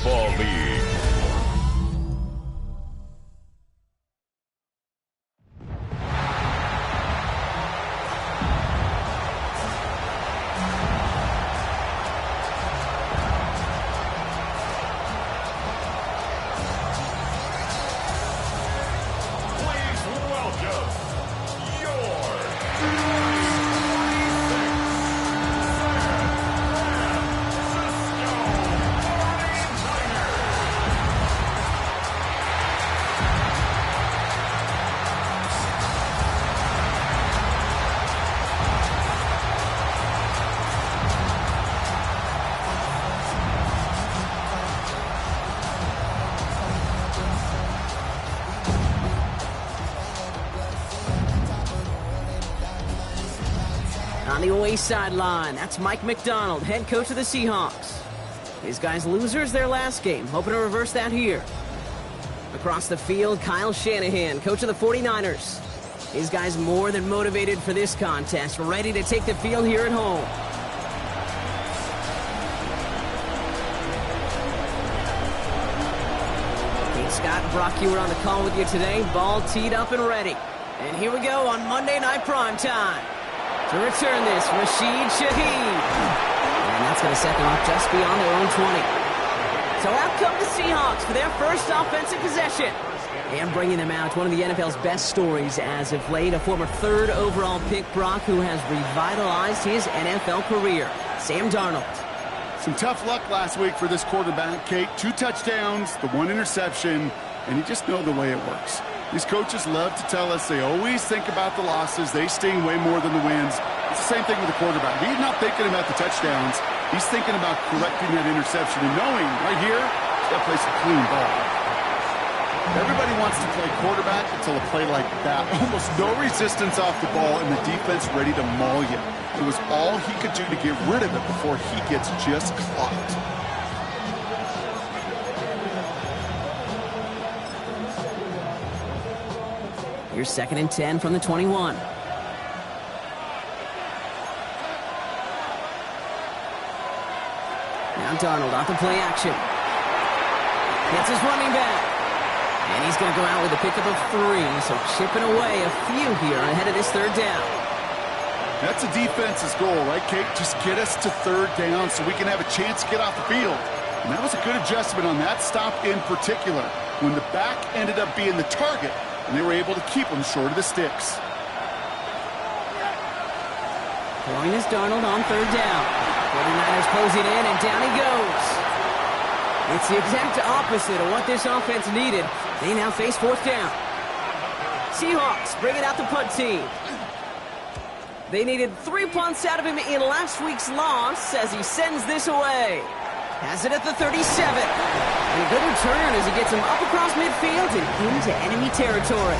Football League. On the away sideline, that's Mike McDonald, head coach of the Seahawks. His guys losers their last game, hoping to reverse that here. Across the field, Kyle Shanahan, coach of the 49ers. His guys more than motivated for this contest, ready to take the field here at home. Hey, Scott, Brock, you were on the call with you today. Ball teed up and ready. And here we go on Monday Night Primetime. To return this, Rashid Shaheed. And that's going to set them up just beyond their own 20. So out come the Seahawks for their first offensive possession. And bringing them out, one of the NFL's best stories as of late, a former third overall pick, Brock, who has revitalized his NFL career, Sam Darnold. Some tough luck last week for this quarterback, Kate. 2 touchdowns, the 1 interception, and you just know the way it works. These coaches love to tell us they always think about the losses. They sting way more than the wins. It's the same thing with the quarterback. He's not thinking about the touchdowns. He's thinking about correcting that interception and knowing right here, he's got to play some clean ball. Everybody wants to play quarterback until a play like that. Almost no resistance off the ball and the defense ready to maul you. It was all he could do to get rid of it before he gets just clocked. Here's 2nd and 10 from the 21. Now Darnold off the play action. Gets his running back. And he's going to go out with a pickup of 3, so chipping away a few here ahead of this 3rd down. That's a defense's goal, right, Kate? Just get us to 3rd down so we can have a chance to get off the field. And that was a good adjustment on that stop in particular, when the back ended up being the target, and they were able to keep him short of the sticks. Throwing is Darnold on 3rd down. 49ers closing in, and down he goes. It's the exact opposite of what this offense needed. They now face 4th down. Seahawks bringing out the punt team. They needed 3 punts out of him in last week's loss as he sends this away. Has it at the 37. And a good return as he gets him up across midfield and into enemy territory.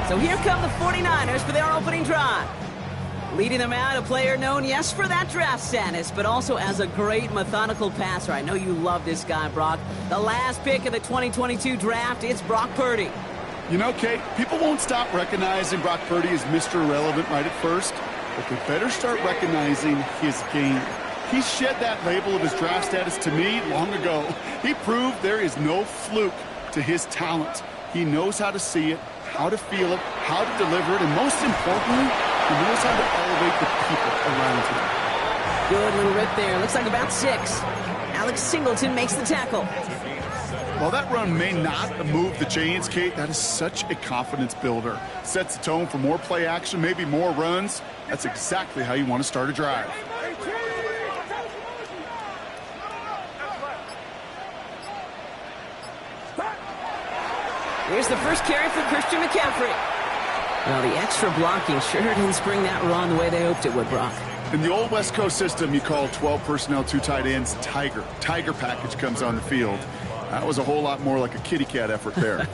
So here come the 49ers for their opening drive. Leading them out, a player known, yes, for that draft status, but also as a great methodical passer. I know you love this guy, Brock. The last pick of the 2022 draft, it's Brock Purdy. You know, Kate, people won't stop recognizing Brock Purdy as Mr. Irrelevant right at first, but they better start recognizing his game. He shed that label of his draft status to me long ago. He proved there is no fluke to his talent. He knows how to see it, how to feel it, how to deliver it, and most importantly, he knows how to elevate the people around him. Good little rip there. Looks like about 6. Alex Singleton makes the tackle. While that run may not move the chains, Kate, that is such a confidence builder. Sets the tone for more play action, maybe more runs. That's exactly how you want to start a drive. Here's the first carry for Christian McCaffrey. Well, the extra blocking sure didn't spring that run the way they hoped it would, Brock. In the old West Coast system, you call 12 personnel, 2 tight ends, Tiger. Tiger package comes on the field. That was a whole lot more like a kitty cat effort there.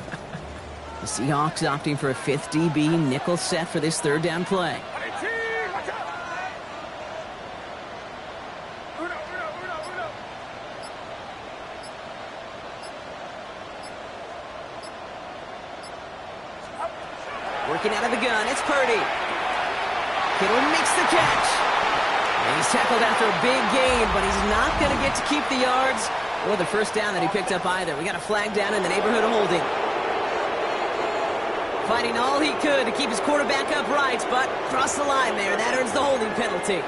The Seahawks opting for a 5th DB nickel set for this 3rd down play. Working out of the gun, it's Purdy. Kittle makes the catch. And he's tackled after a big gain, but he's not going to get to keep the yards. or the first down that he picked up either. We got a flag down in the neighborhood of holding. Fighting all he could to keep his quarterback upright, but crossed the line there. That earns the holding penalty.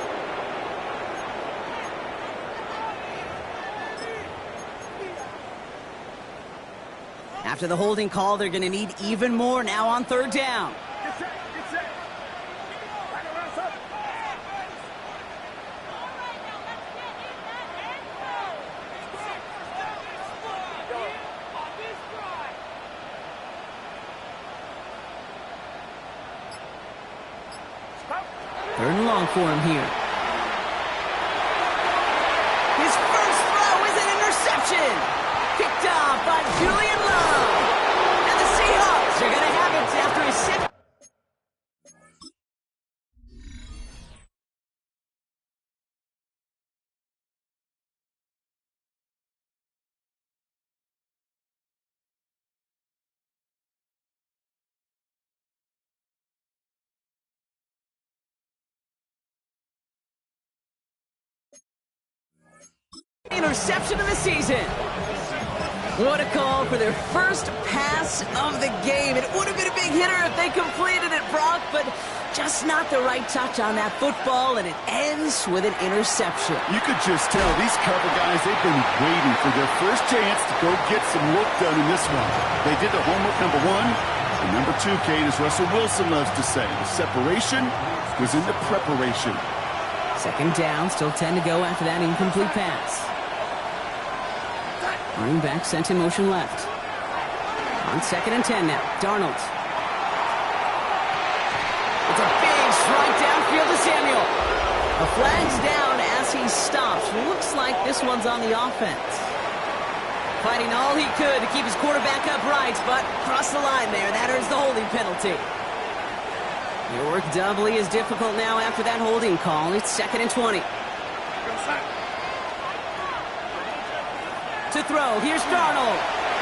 After the holding call, they're going to need even more now on third down. Third and long for him here. His first throw is an interception. Picked off by Julian Love. And the Seahawks are going to have it after his second. Interception of the season. What a call for their first pass of the game. It would have been a big hitter if they completed it, Brock, but just not the right touch on that football, and it ends with an interception. You could just tell these cover guys, they've been waiting for their first chance to go get some work done in this one. They did their homework, number one. And number two, Kate, as Russell Wilson loves to say, the separation was in the preparation. Second down, still 10 to go after that incomplete pass. Running back sent in motion left. On 2nd and 10 now. Darnold. It's a big strike downfield to Samuel. A flag's down as he stops. Looks like this one's on the offense. Fighting all he could to keep his quarterback upright, but crossed the line there. That earns the holding penalty. Your work doubly is difficult now after that holding call. It's 2nd and 20. To throw, here's Darnold.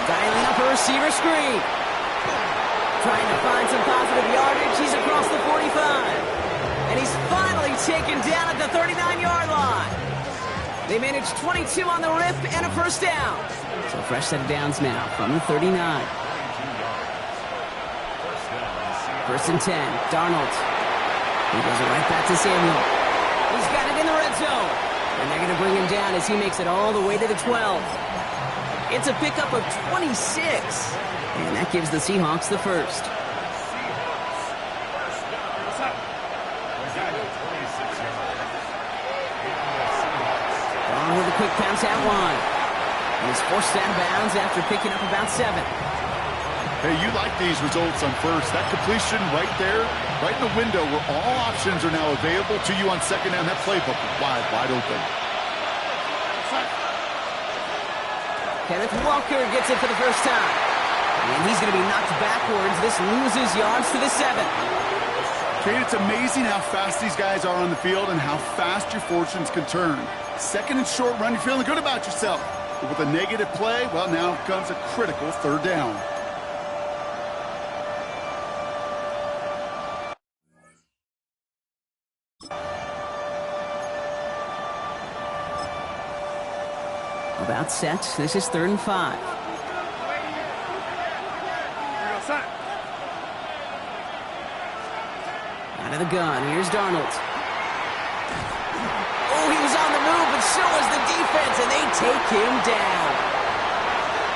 Dialing up a receiver screen. Trying to find some positive yardage. He's across the 45. And he's finally taken down at the 39-yard line. They managed 22 on the rip and a first down. So fresh set of downs now from the 39. First and 10, Darnold. He goes it right back to Samuel. He's got it in the red zone. And they're going to bring him down as he makes it all the way to the 12. It's a pickup of 26. And that gives the Seahawks the first. On with a quick bounce out one. And he's forced out of bounds after picking up about 7. Hey, you like these results on first. That completion right there, right in the window where all options are now available to you on second down. That playbook is wide open. Kenneth Walker gets it for the first time. And he's going to be knocked backwards. This loses yards to the 7. Kate, it's amazing how fast these guys are on the field and how fast your fortunes can turn. Second and short run, you're feeling good about yourself. But with a negative play, well, now comes a critical third down. About set. This is 3rd and 5. Out of the gun. Here's Darnold. Oh, he was on the move, but so was the defense, and they take him down.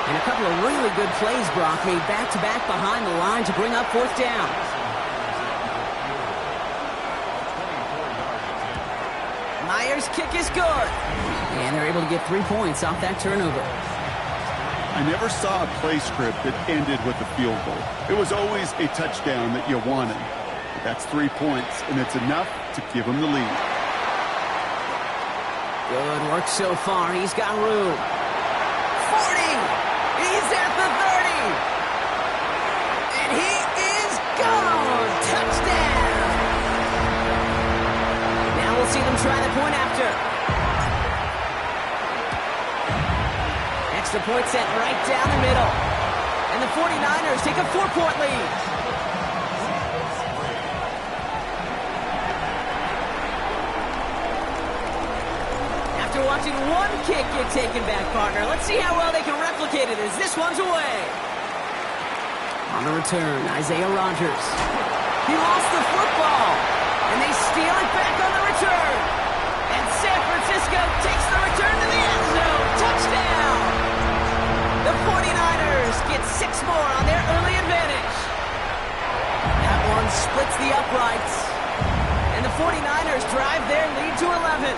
And a couple of really good plays, Brock, made back-to-back behind the line to bring up 4th down. Myers' kick is good. And they're able to get 3 points off that turnover. I never saw a play script that ended with a field goal. It was always a touchdown that you wanted. But that's 3 points, and it's enough to give them the lead. Good work so far. He's got room. 40. He's at the 30. And he is gone. Touchdown. Now we'll see them try the point after. Extra point set right down the middle. And the 49ers take a 4-point lead. After 1 watching one kick get taken back, partner. Let's see how well they can replicate it as this one's away. On the return, Isaiah Rodgers. He lost the football, and they steal it back on the return. And San Francisco takes the return to the end zone. Touchdown! The 49ers get 6 more on their early advantage. That one splits the uprights. And the 49ers drive their lead to 11.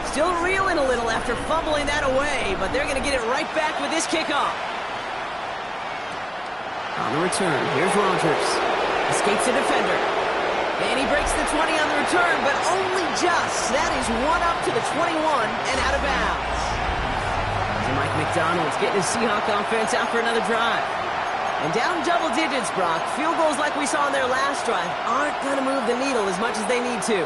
Still reeling a little after fumbling that away, but they're going to get it right back with this kickoff. On the return, here's Rodgers. Escapes the defender. And he breaks the 20 on the return, but only just. That is one up to the 21 and out of bounds. So Mike McDonald's getting his Seahawk offense out for another drive. And down double digits, Brock. Field goals like we saw in their last drive aren't going to move the needle as much as they need to.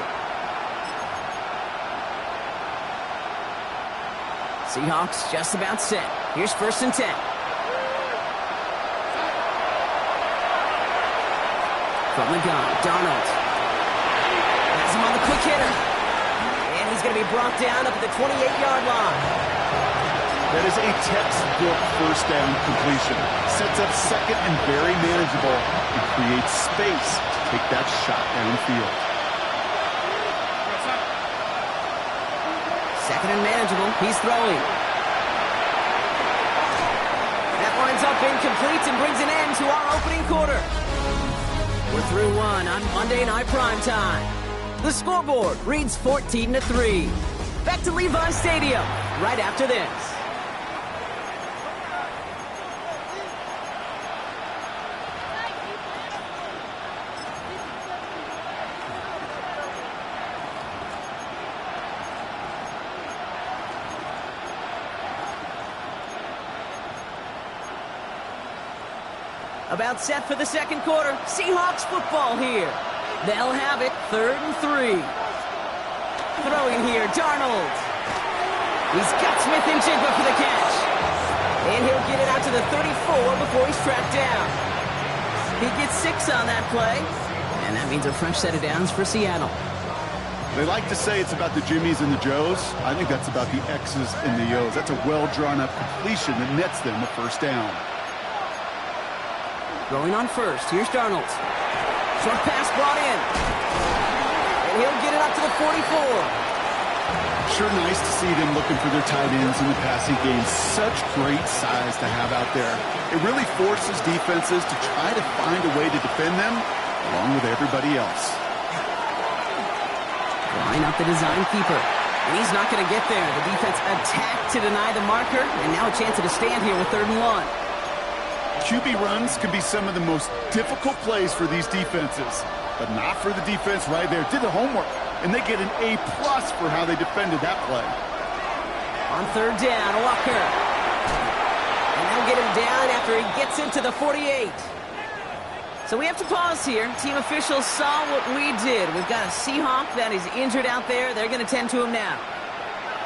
Seahawks just about set. Here's 1st and 10. From the gun, Darnold. Has him on the quick hitter. And he's going to be brought down up at the 28-yard line. That is a textbook first down completion. Sets up second and very manageable and creates space to take that shot downfield. Second and manageable. He's throwing. That winds up incomplete and brings an end to our opening quarter. We're through one on Monday Night Primetime. The scoreboard reads 14-3. Back to Levi Stadium right after this. About set for the second quarter. Seahawks football here. They'll have it 3rd and 3. Throwing here, Darnold. He's got Smith and Jigba for the catch. And he'll get it out to the 34 before he's tracked down. He gets 6 on that play. And that means a fresh set of downs for Seattle. They like to say it's about the Jimmies and the Joes. I think that's about the X's and the O's. That's a well-drawn-up completion that nets them the first down. Throwing on first. Here's Darnold. Short pass brought in. And he'll get it up to the 44. Sure nice to see them looking for their tight ends in the passing game. Such great size to have out there. It really forces defenses to try to find a way to defend them along with everybody else. Line up the design keeper. And he's not going to get there. The defense attacked to deny the marker. And now a chance to stand here with 3rd and 1. QB runs can be some of the most difficult plays for these defenses, but not for the defense right there. Did the homework, and they get an A+ for how they defended that play. On 3rd down, Walker. And they'll get him down after he gets into the 48. So we have to pause here. Team officials saw what we did. We've got a Seahawk that is injured out there. They're going to tend to him now.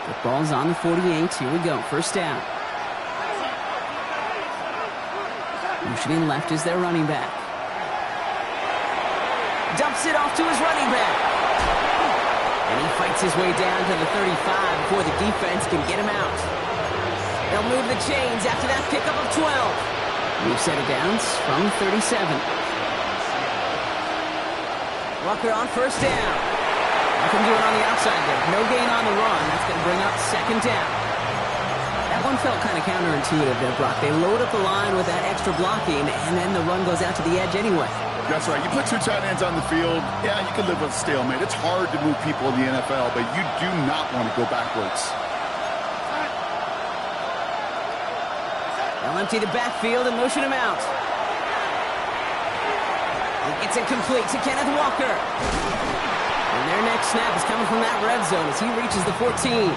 The ball's on the 48. Here we go. 1st down. Motioning left is their running back. Dumps it off to his running back. And he fights his way down to the 35 before the defense can get him out. They'll move the chains after that pickup of 12. New set of downs from 37. Walker on 1st down. Nothing doing on the outside there. No gain on the run. That's going to bring up 2nd down. That one felt kind of counterintuitive there, Brock. They load up the line with that extra blocking, and then the run goes out to the edge anyway. That's right. You put 2 tight ends on the field, yeah, you can live with a stalemate. It's hard to move people in the NFL, but you do not want to go backwards. They'll empty the backfield and motion him out. He gets it complete to Kenneth Walker. And their next snap is coming from that red zone as he reaches the 14.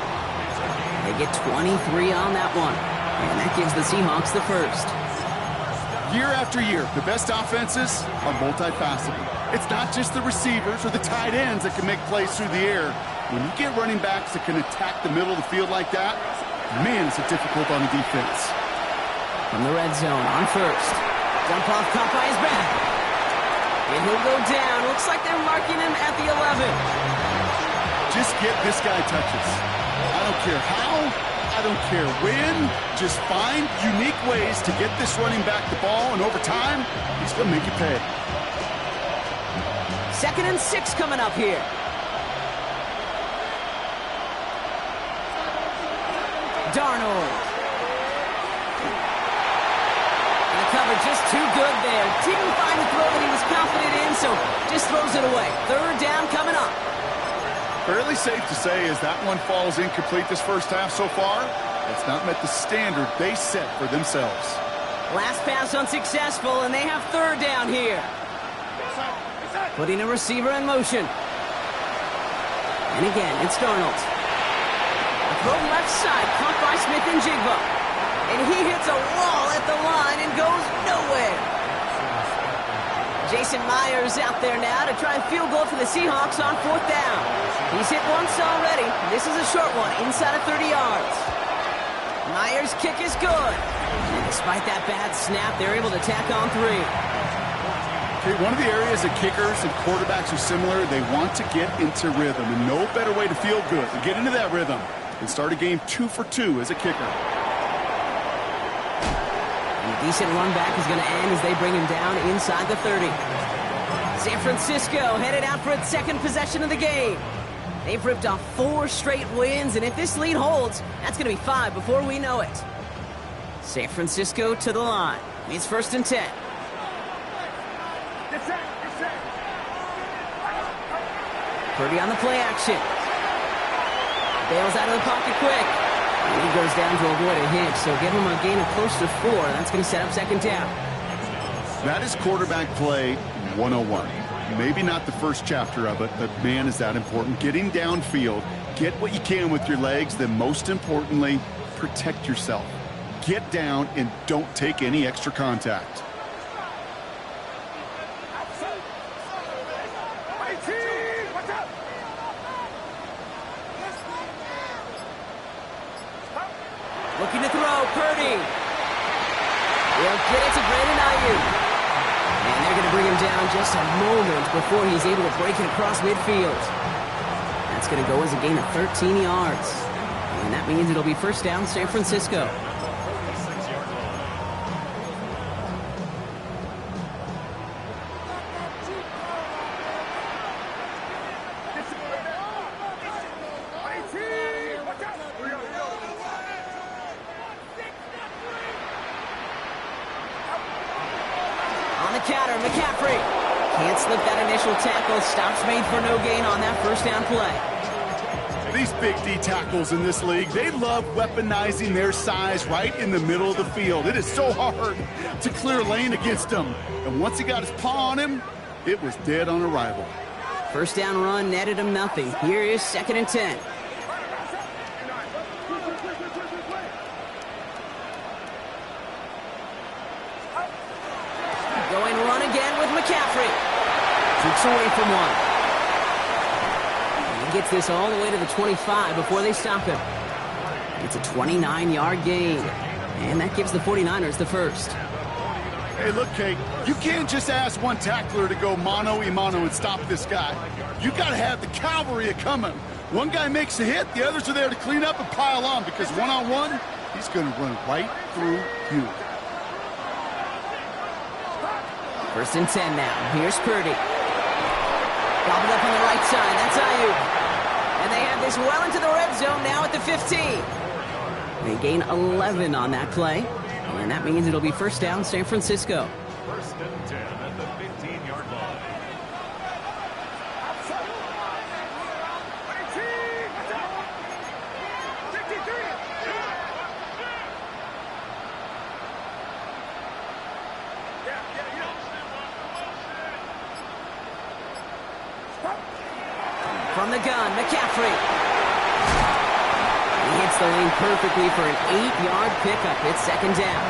They get 23 on that one. And that gives the Seahawks the first. Year after year, the best offenses are multifaceted. It's not just the receivers or the tight ends that can make plays through the air. When you get running backs that can attack the middle of the field like that, man, it's difficult on the defense. From the red zone, on first. Dump off caught by his back. And he'll go down. Looks like they're marking him at the 11. Just get this guy touches. I don't care how, I don't care when. Just find unique ways to get this running back the ball, and over time, he's going to make you pay. 2nd and 6 coming up here. Darnold. And the cover just too good there. Didn't find the throw that he was confident in, so just throws it away. 3rd down coming up. Fairly safe to say as that one falls incomplete this first half so far, it's not met the standard they set for themselves. Last pass unsuccessful, and they have 3rd down here. Putting a receiver in motion. And again, it's Darnold. A throw left side, caught by Smith and Jigba. And he hits a wall at the line and goes nowhere. Jason Myers out there now to try a field goal for the Seahawks on 4th down. He's hit once already. This is a short one, inside of 30 yards. Myers' kick is good. And despite that bad snap, they're able to tack on 3. Okay, one of the areas that kickers and quarterbacks are similar, they want to get into rhythm. And no better way to feel good than get into that rhythm and start a game 2 for 2 as a kicker. A decent run back is going to end as they bring him down inside the 30. San Francisco headed out for its 2nd possession of the game. They've ripped off 4 straight wins, and if this lead holds, that's going to be 5 before we know it. San Francisco to the line. It's 1st and 10. Purdy on the play action. Bails out of the pocket quick. And he goes down to avoid a hit, so give him a gain of close to 4. That's going to set up 2nd down. That is quarterback play 101. Maybe not the first chapter of it, but man, is that important. Getting downfield, get what you can with your legs, then most importantly, protect yourself. Get down and don't take any extra contact. Looking to throw, Purdy. He'll get it to Brandon Ayuk. And they're going to bring him down just a moment before he's able to break it across midfield. That's going to go as a gain of 13 yards. And that means it'll be 1st down, San Francisco. Counter, McCaffrey. Can't slip that initial tackle. Stops made for no gain on that 1st down play. These big D tackles in this league, they love weaponizing their size right in the middle of the field. It is so hard to clear lane against them. And once he got his paw on him, it was dead on arrival. 1st down run netted him nothing. Here is 2nd and 10. Going run again with McCaffrey. Takes away from 1. And he gets this all the way to the 25 before they stop him. It's a 29-yard gain. And that gives the 49ers the 1st. Hey, look, Kate, you can't just ask one tackler to go mano-a-mano and stop this guy. You got to have the cavalry coming. One guy makes a hit, the others are there to clean up and pile on, because one-on-one, he's going to run right through you. 1st and 10 now. Here's Purdy. Gobbled up on the right side. That's Ayuk. And they have this well into the red zone now at the 15. They gain 11 on that play. And that means it'll be 1st down, San Francisco. 1st and 10 at the 15-yard line. From the gun, McCaffrey. He hits the lane perfectly for an 8-yard pickup. It's 2nd down.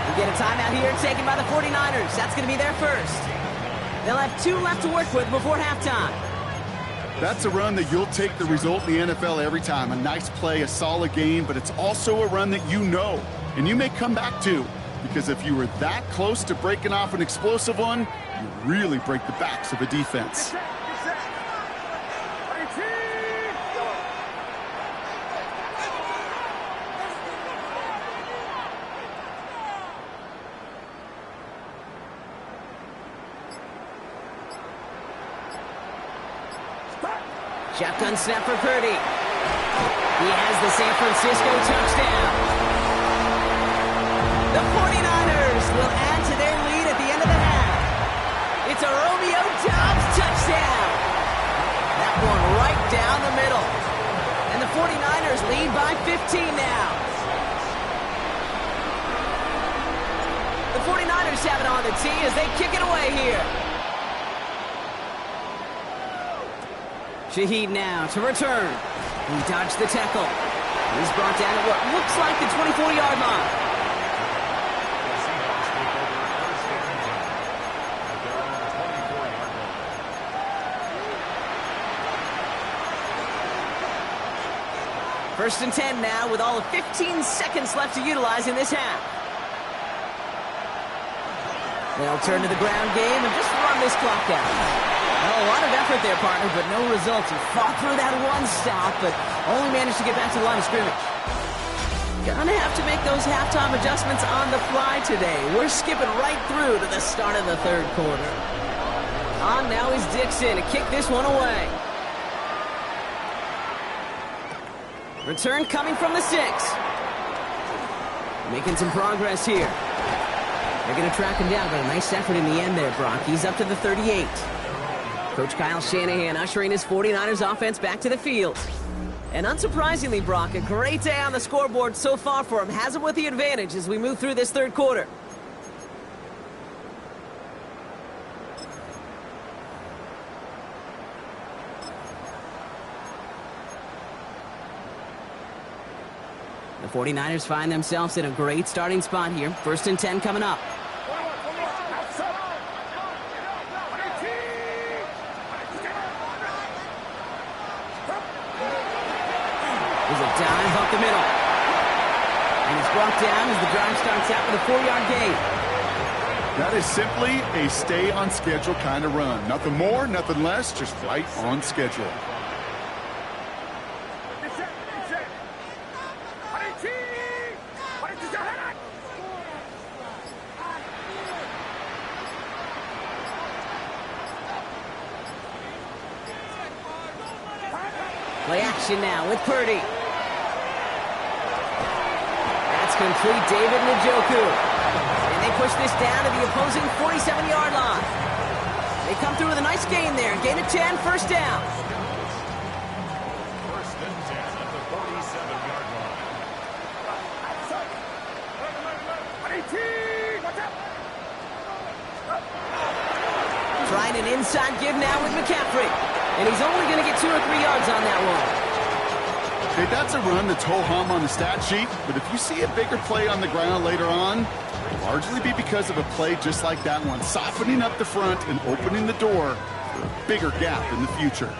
We get a timeout here taken by the 49ers. That's going to be their 1st. They'll have 2 left to work with before halftime. That's a run that you'll take the result in the NFL every time. A nice play, a solid game, but it's also a run that you know, and you may come back to. Because if you were that close to breaking off an explosive one, you really break the backs of a defense. Shotgun snap for Purdy. He has the San Francisco touchdown. The 49ers will add to their lead at the end of the half. It's a Romeo Doubs touchdown. That one right down the middle. And the 49ers lead by 15 now. The 49ers have it on the tee as they kick it away here. Shaheed now to return. He dodged the tackle. He's brought down at what looks like the 24-yard line. First and 10 now with all of 15 seconds left to utilize in this half. They'll turn to the ground game and just run this clock out. Well, a lot of effort there, partner, but no results. He fought through that one stop, but only managed to get back to the line of scrimmage. Gonna have to make those halftime adjustments on the fly today. We're skipping right through to the start of the third quarter. On now is Dixon to kick this one away. Return coming from the 6. Making some progress here. They're going to track him down, but a nice effort in the end there, Brock. He's up to the 38. Coach Kyle Shanahan ushering his 49ers offense back to the field. And unsurprisingly, Brock, a great day on the scoreboard so far for him. Has him with the advantage as we move through this third quarter. The 49ers find themselves in a great starting spot here. First and 10 coming up. There's a dive up the middle. And it's brought down as the drive starts out with a 4-yard gain. That is simply a stay-on-schedule kind of run. Nothing more, nothing less, just right on schedule. Play action now with Purdy. That's complete, David Njoku. And they push this down to the opposing 47-yard line. They come through with a nice gain there. Gain of 10, first down. First and 10 at the 47-yard line. Trying an inside give now with McCaffrey. And he's only going to get 2 or 3 yards on that one. Okay, that's a run that's ho-hum on the stat sheet, but if you see a bigger play on the ground later on, it'll largely be because of a play just like that one, softening up the front and opening the door for a bigger gap in the future.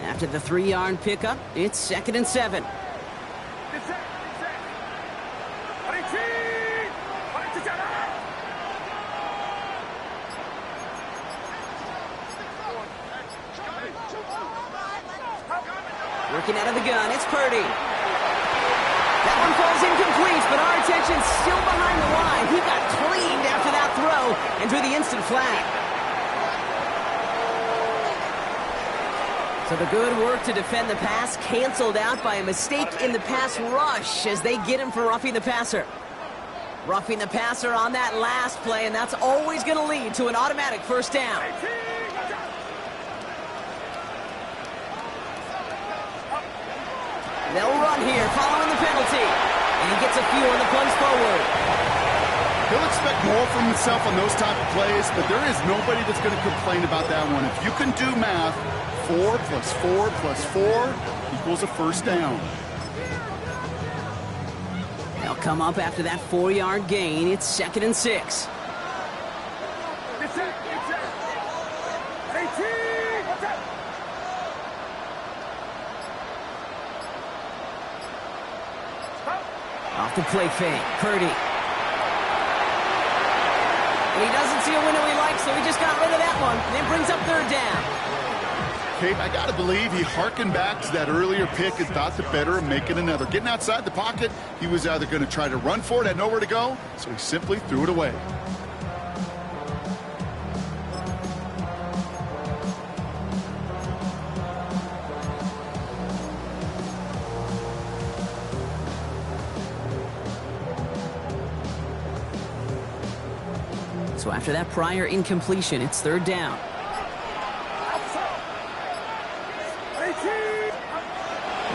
After the 3-yard pickup, it's 2nd and 7. Working out of the gun, it's Purdy. That one falls incomplete, but our attention's still behind the line. He got cleaned after that throw and drew the instant flag. So the good work to defend the pass canceled out by a mistake in the pass rush as they get him for roughing the passer. Roughing the passer on that last play, and that's always going to lead to an automatic first down. They'll run here following the penalty. And he gets a few on the plunge forward. He'll expect more from himself on those type of plays, but there is nobody that's going to complain about that one. If you can do math, 4 plus 4 plus 4 equals a first down. They'll come up after that 4-yard gain. It's 2nd and 6. Off the play fake, Purdy. And he doesn't see a window he likes, so he just got rid of that one. And it brings up 3rd down. Kate, I got to believe he harkened back to that earlier pick and thought the better of making another. Getting outside the pocket, he was either going to try to run for it, had nowhere to go, so he simply threw it away. So after that prior incompletion, it's third down.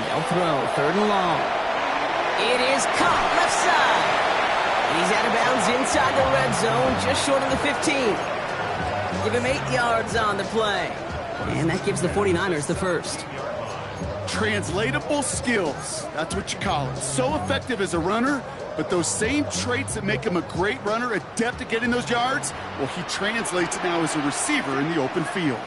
They'll throw, third and long. It is caught left side. He's out of bounds inside the red zone, just short of the 15. Give him 8 yards on the play. And that gives the 49ers the first. Translatable skills, that's what you call it. So effective as a runner, but those same traits that make him a great runner, adept at getting those yards, well, he translates now as a receiver in the open field.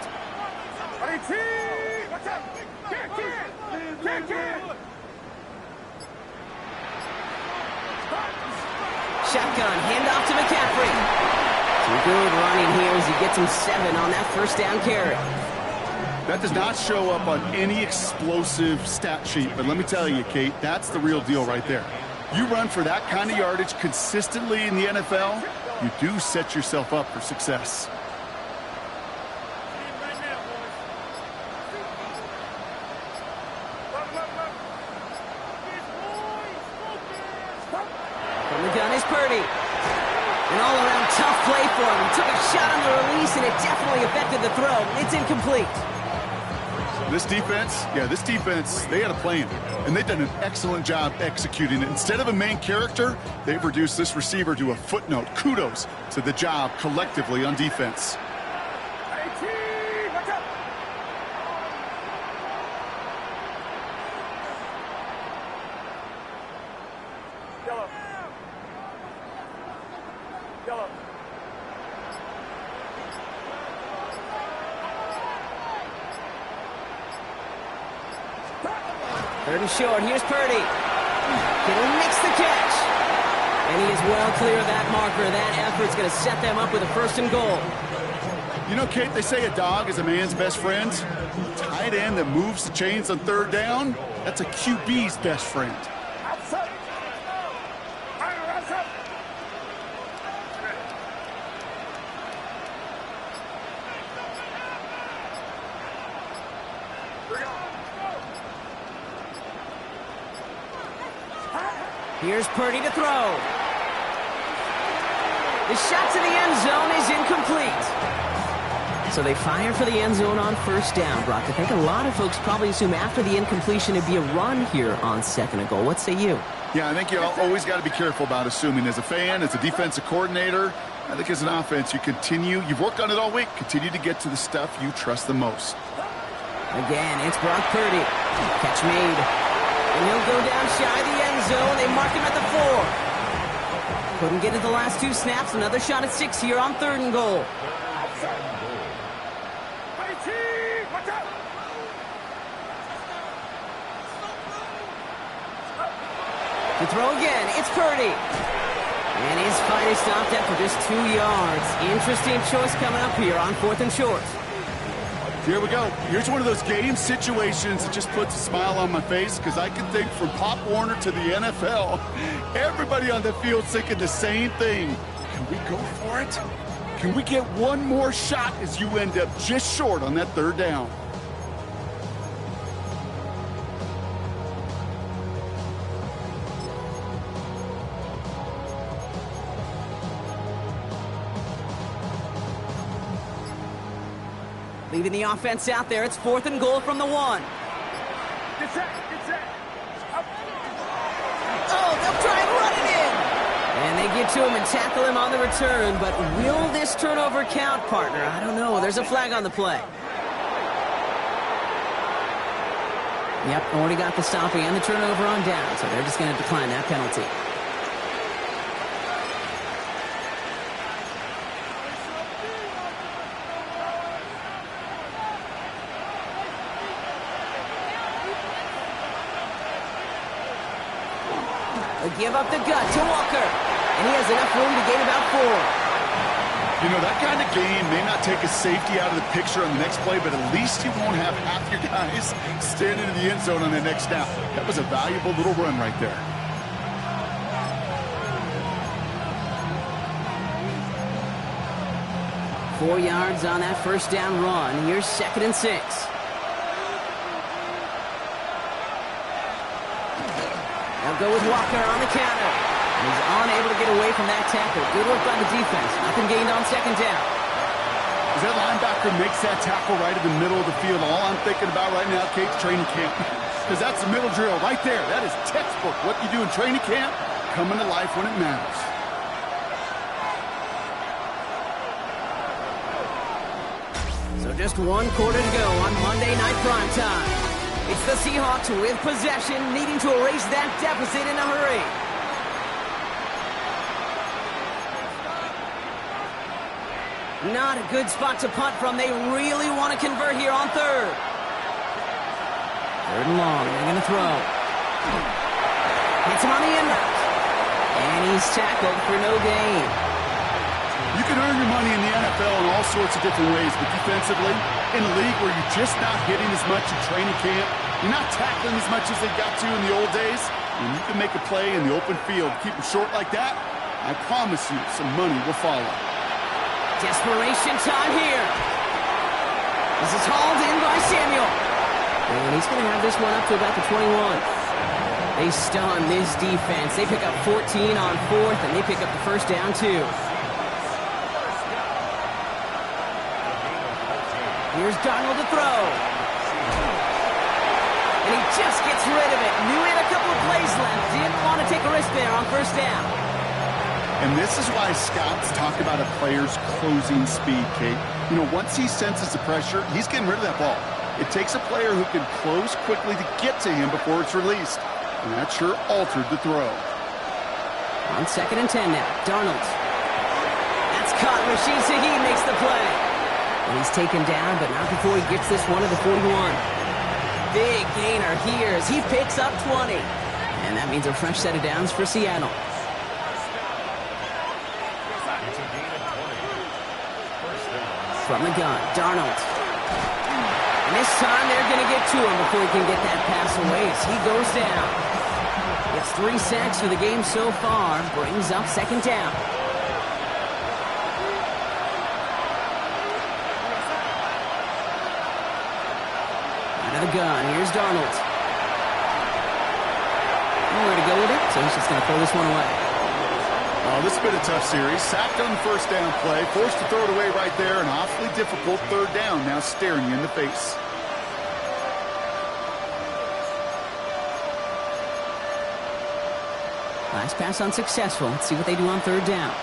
Shotgun, handoff to McCaffrey. Some good running here as he gets him 7 on that first down carry. That does not show up on any explosive stat sheet, but let me tell you, Kate, that's the real deal right there. You run for that kind of yardage consistently in the NFL, you do set yourself up for success. From the gun is Purdy. An all-around tough play for him. He took a shot on the release, and it definitely affected the throw. It's incomplete. This defense, they had a plan, and they've done an excellent job executing it. Instead of a main character, they've reduced this receiver to a footnote. Kudos to the job collectively on defense. Third and short. Here's Purdy. Kittle makes the catch. And he is well clear of that marker. That effort's going to set them up with a first and goal. You know, Kate, they say a dog is a man's best friend. Tight end that moves the chains on third down, that's a QB's best friend. Here's Purdy to throw. The shot to the end zone is incomplete. So they fire for the end zone on first down, Brock. I think a lot of folks probably assume after the incompletion it'd be a run here on second and goal. What say you? Yeah, I think you always got to be careful about assuming. As a fan, as a defensive coordinator, I think as an offense, you've worked on it all week, continue to get to the stuff you trust the most. Again, it's Brock Purdy. Catch made. And he'll go down shy of the end zone. They mark him at the 4. Couldn't get it the last 2 snaps. Another shot at 6 here on third and goal. To throw again, it's Purdy. And his fight is stopped after just 2 yards. Interesting choice coming up here on 4th and short. Here we go. Here's one of those game situations that just puts a smile on my face because I can think from Pop Warner to the NFL, everybody on the field thinking the same thing. Can we go for it? Can we get one more shot as you end up just short on that third down? Leaving the offense out there. It's 4th and goal from the 1. Oh, they'll try and run it in. And they get to him and tackle him on the return. But will this turnover count, partner? I don't know. There's a flag on the play. Yep, already got the stopping and the turnover on down. So they're just going to decline that penalty. Give up the gut to Walker. And he has enough room to gain about 4. You know, that kind of game may not take a safety out of the picture on the next play, but at least you won't have half your guys standing in the end zone on the next snap. That was a valuable little run right there. Four yards on that first down run. Here's 2nd and 6. They'll go with Walker on the counter. And he's unable to get away from that tackle. Good work by the defense. Nothing gained on second down. As that linebacker makes that tackle right in the middle of the field, all I'm thinking about right now, Kate, training camp. Because that's the middle drill right there. That is textbook. What you do in training camp, coming to life when it matters. So just one quarter to go on Monday Night Primetime. It's the Seahawks with possession, needing to erase that deficit in a hurry. Not a good spot to punt from. They really want to convert here on third. Third and long. They're going to throw. Hits him on the end route. And he's tackled for no gain. You can earn your money in the NFL in all sorts of different ways, but defensively, in a league where you're just not hitting as much in training camp, you're not tackling as much as they got to in the old days, and you can make a play in the open field, keep them short like that, I promise you some money will follow. Desperation time here. This is hauled in by Samuel. And he's going to have this one up to about the 21. They stun this defense. They pick up 14 on fourth, and they pick up the first down, too. Here's Darnold to throw. And he just gets rid of it. Knew he had a couple of plays left. Didn't want to take a risk there on first down. And this is why scouts talk about a player's closing speed, Kate. You know, once he senses the pressure, he's getting rid of that ball. It takes a player who can close quickly to get to him before it's released. And that sure altered the throw. On 2nd and 10 now, Darnold. That's caught. Rashid Shaheed makes the play. And he's taken down, but not before he gets this one to the 41. Big gainer here as he picks up 20. And that means a fresh set of downs for Seattle. From the gun, Darnold. And this time they're going to get to him before he can get that pass away as he goes down. It's 3 sacks for the game so far. Brings up second down. Out of the gun, here's Darnold. Nowhere to go with it, so he's just going to throw this one away. Oh, this has been a tough series. Sacked on the first down play, forced to throw it away right there, an awfully difficult third down now staring you in the face. Last pass unsuccessful. Let's see what they do on third down.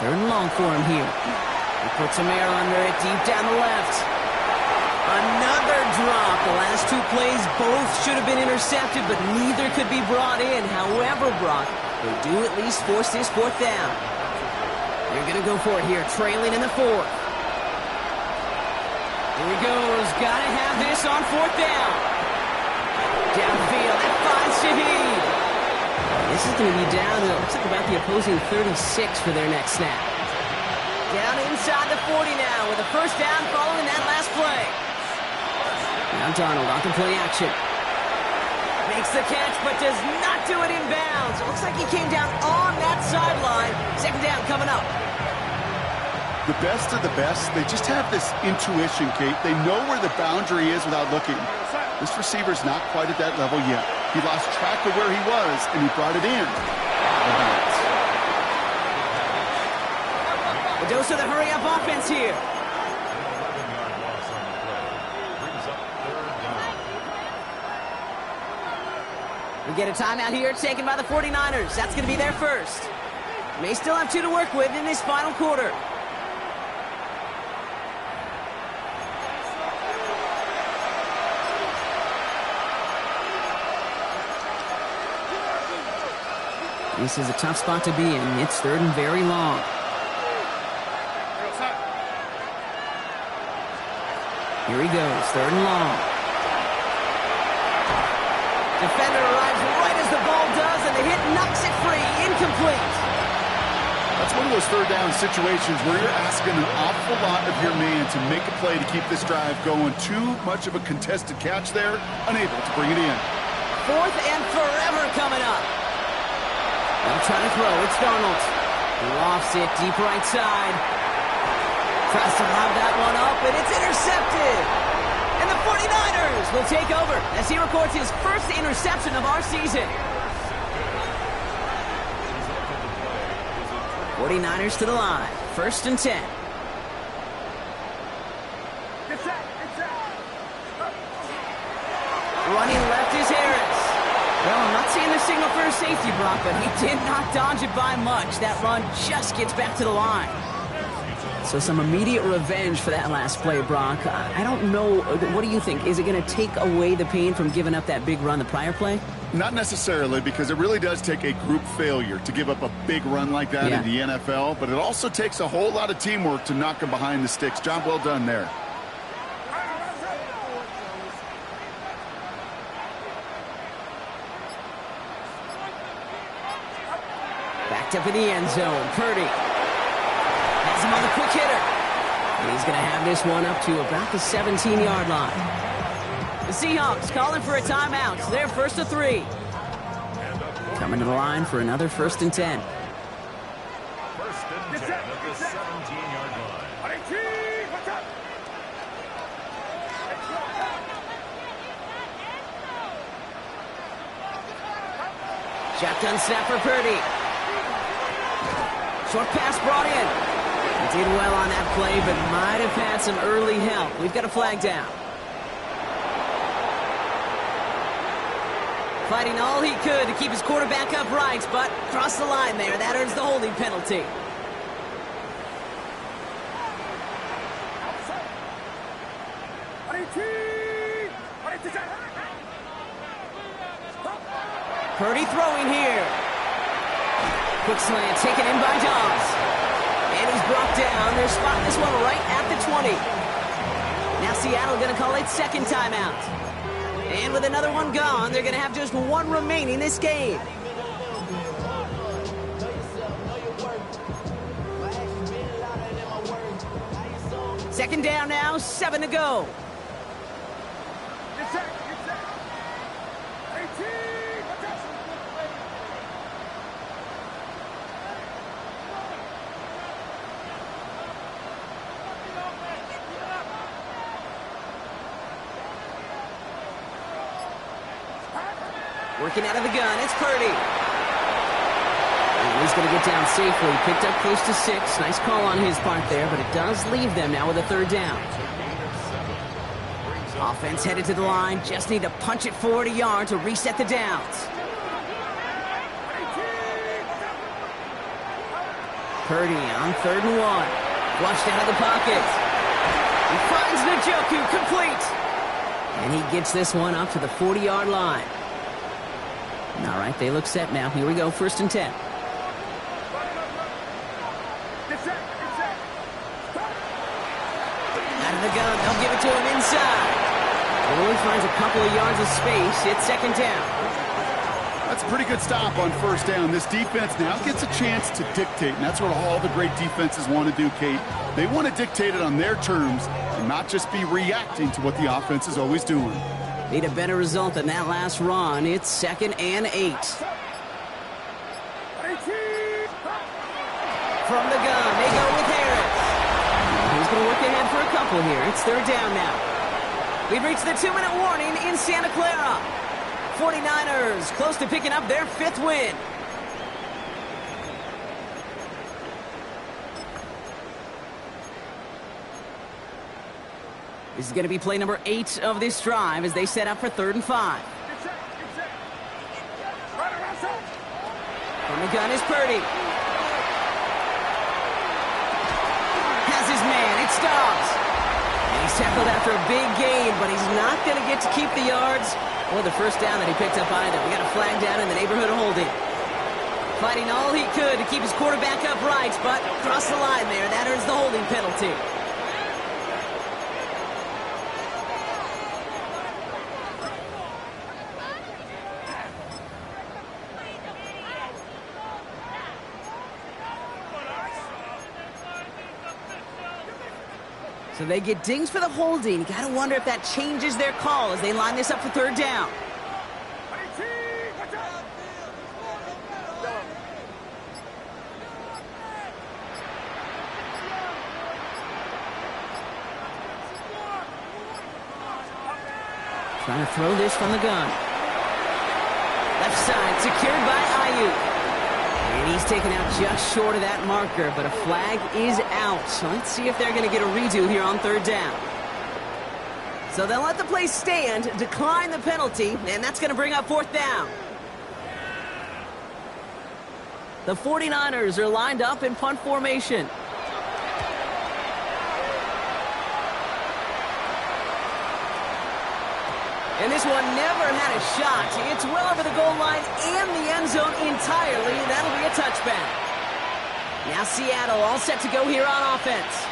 Third and long for him here. He puts some air under it deep down the left. Another drop. The last 2 plays both should have been intercepted, but neither could be brought in. However, Brock, they do at least force this fourth down. They're going to go for it here, trailing in the 4th. Here he goes. Got to have this on 4th down. Downfield. That finds Shaheed. This is going to be down to, looks like about the opposing 36 for their next snap. Down inside the 40 now with a first down following that last play. Now Darnold on to play action. Makes the catch, but does not do it in bounds. It looks like he came down on that sideline. Second down coming up. The best of the best, they just have this intuition, Kate. They know where the boundary is without looking. This receiver's not quite at that level yet. He lost track of where he was, and he brought it in. A dose of the hurry-up offense here. We get a timeout here taken by the 49ers. That's going to be their first. May still have 2 to work with in this final quarter. This is a tough spot to be in. It's third and very long. Here he goes, third and long. Defender arrives right as the ball does, and the hit knocks it free. Incomplete. That's one of those third down situations where you're asking an awful lot of your man to make a play to keep this drive going. Too much of a contested catch there, unable to bring it in. 4th and forever coming up. They'll try to throw. It's Darnold. He lofts it deep right side. Tries to lob that one up, and it's intercepted. And the 49ers will take over as he records his first interception of our season. 49ers to the line. 1st and 10. Running left is Harris. Well, I'm not seeing the signal for a safety, Brock, but he did not dodge it by much. That run just gets back to the line. So some immediate revenge for that last play, Brock. I don't know. What do you think? Is it going to take away the pain from giving up that big run the prior play? Not necessarily, because it really does take a group failure to give up a big run like that in the NFL, but it also takes a whole lot of teamwork to knock him behind the sticks. Job well done there. Backed up in the end zone. Purdy has him on the quick hitter. And he's going to have this one up to about the 17-yard line. The Seahawks calling for a timeout. So they're 1st and 3. Coming to the line for another 1st and 10. 1st and 10 at the 17-yard line. Shotgun snap for Purdy. Short pass brought in. He did well on that play, but might have had some early help. We've got a flag down. Fighting all he could to keep his quarterback upright, but crossed the line there. That earns the holding penalty. Purdy throwing here. Quick slant taken in by Dobbs. And he's brought down. They're spotting this one right at the 20. Now Seattle going to call it 2nd timeout. And with another one gone, they're going to have just one remaining this game. Second down now, 7 to go. Working out of the gun, it's Purdy. And he's going to get down safely. Picked up close to 6. Nice call on his part there, but it does leave them now with a 3rd down. Offense headed to the line. Just need to punch it forward a yard to reset the downs. Purdy on 3rd and 1. Flushed out of the pocket. He finds Njoku complete. And he gets this one up to the 40-yard line. All right, they look set now. Here we go, 1st and 10. Out of the gun, they'll give it to him inside. Only finds a couple of yards of space. It's 2nd down. That's a pretty good stop on 1st down. This defense now gets a chance to dictate, and that's what all the great defenses want to do, Kate. They want to dictate it on their terms and not just be reacting to what the offense is always doing. Need a better result than that last run. It's 2nd and 8. From the gun, they go with Harris. He's going to work ahead for a couple here. It's 3rd down now. We've reached the 2-minute warning in Santa Clara. 49ers close to picking up their 5th win. This is going to be play number 8 of this drive as they set up for 3rd and 5. From the gun is Purdy. Has his man. It's Dobbs. And he's tackled after a big gain, but he's not going to get to keep the yards or the 1st down that he picked up either. We got a flag down in the neighborhood of holding. Fighting all he could to keep his quarterback upright, but crossed the line there. That earns the holding penalty. So they get dings for the holding. You got to wonder if that changes their call as they line this up for 3rd down. Trying to throw this from the gun. Left side, secured by Ayuk. And he's taken out just short of that marker, but a flag is out. So let's see if they're going to get a redo here on third down. So they'll let the play stand, decline the penalty, and that's going to bring up fourth down. The 49ers are lined up in punt formation. And this one never had a shot. It's well over the goal line and the end zone entirely. That'll be a touchback. Now Seattle all set to go here on offense.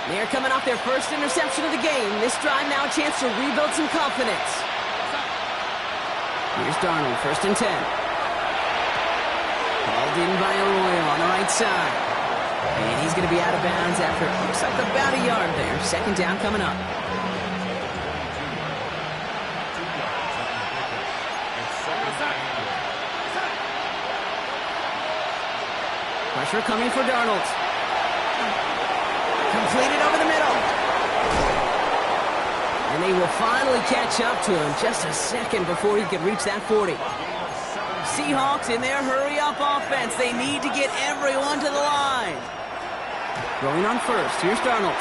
They're coming off their first interception of the game. This drive now a chance to rebuild some confidence. Here's Darnold, 1st and 10. Called in by Arroyo on the right side. And he's going to be out of bounds after it looks like about a yard there. 2nd down coming up. Pressure coming for Darnold. Completed over the middle. And they will finally catch up to him just a second before he could reach that 40. Seahawks in their hurry-up offense. They need to get everyone to the line. Throwing on first. Here's Darnold.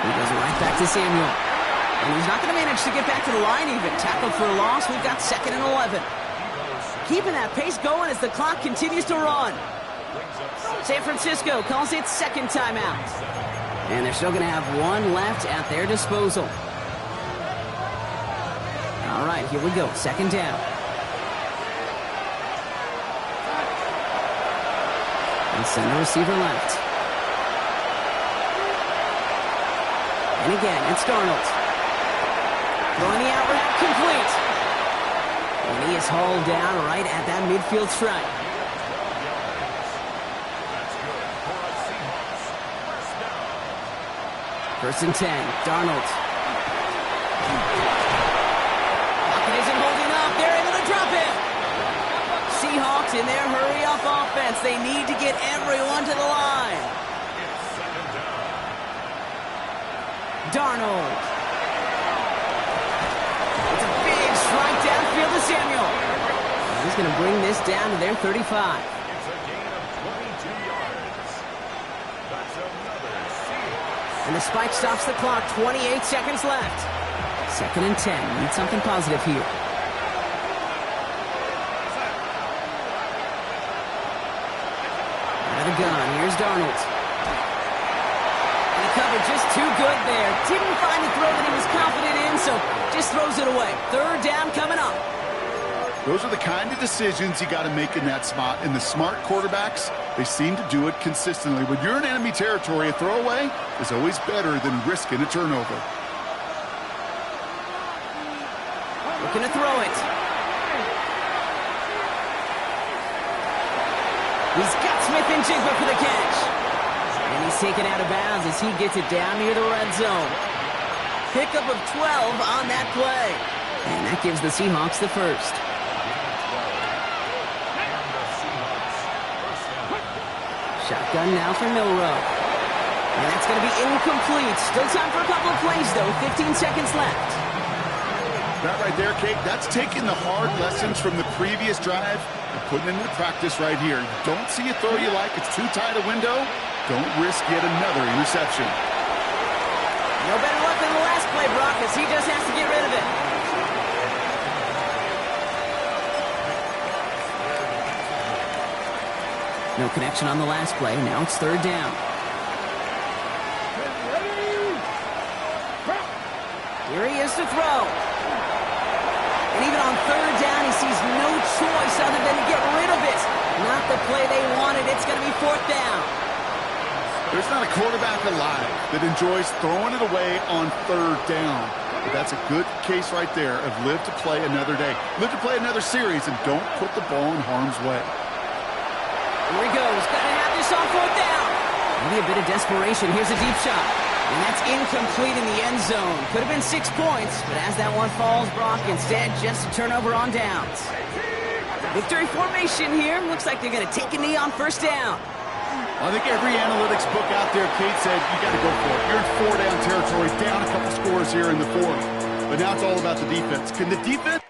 He goes right back to Samuel. And he's not going to manage to get back to the line even. Tackled for a loss. We've got 2nd and 11. Keeping that pace going as the clock continues to run. San Francisco calls it 2nd timeout. And they're still going to have one left at their disposal. All right, here we go. 2nd down. And send the receiver left. And again, it's Darnold. Throwing the out route complete. And he is hauled down right at that midfield stripe. 1st and 10, Darnold. Pocket isn't holding up. They're able to drop it. Seahawks in their hurry-up offense. They need to get everyone to the line. Darnold. It's a big strike downfield to Samuel. And he's going to bring this down to their 35. And the spike stops the clock. 28 seconds left. 2nd and 10. Need something positive here. Out of the gun. Here's Darnold. And the cover just too good there. Didn't find the throw that he was confident in, so just throws it away. 3rd down coming up. Those are the kind of decisions you got to make in that spot. And the smart quarterbacks, they seem to do it consistently. When you're in enemy territory, a throwaway is always better than risking a turnover. Looking to throw it. He's got Smith and Jigba for the catch. And he's taken out of bounds as he gets it down near the red zone. Pickup of 12 on that play. And that gives the Seahawks the first. Shotgun now for Milrow. And that's going to be incomplete. Still time for a couple of plays, though. 15 seconds left. That right there, Kate, that's taking the hard lessons from the previous drive and putting it into practice right here. Don't see a throw you like. It's too tight a window. Don't risk yet another interception. No better luck than the last play, Brock, as he just has to get rid of it. No connection on the last play. Now it's 3rd down. Here he is to throw. And even on 3rd down, he sees no choice other than to get rid of it. Not the play they wanted. It's going to be 4th down. There's not a quarterback alive that enjoys throwing it away on 3rd down. But that's a good case right there of live to play another day. Live to play another series and don't put the ball in harm's way. Here he goes. Got to have this on 4th down. Maybe a bit of desperation. Here's a deep shot. And that's incomplete in the end zone. Could have been 6 points, but as that one falls, Brock, instead just a turnover on downs. Victory formation here. Looks like they're going to take a knee on 1st down. I think every analytics book out there, Kate, said you got to go for it. You're in 4-down territory, down a couple scores here in the 4th. But now it's all about the defense. Can the defense...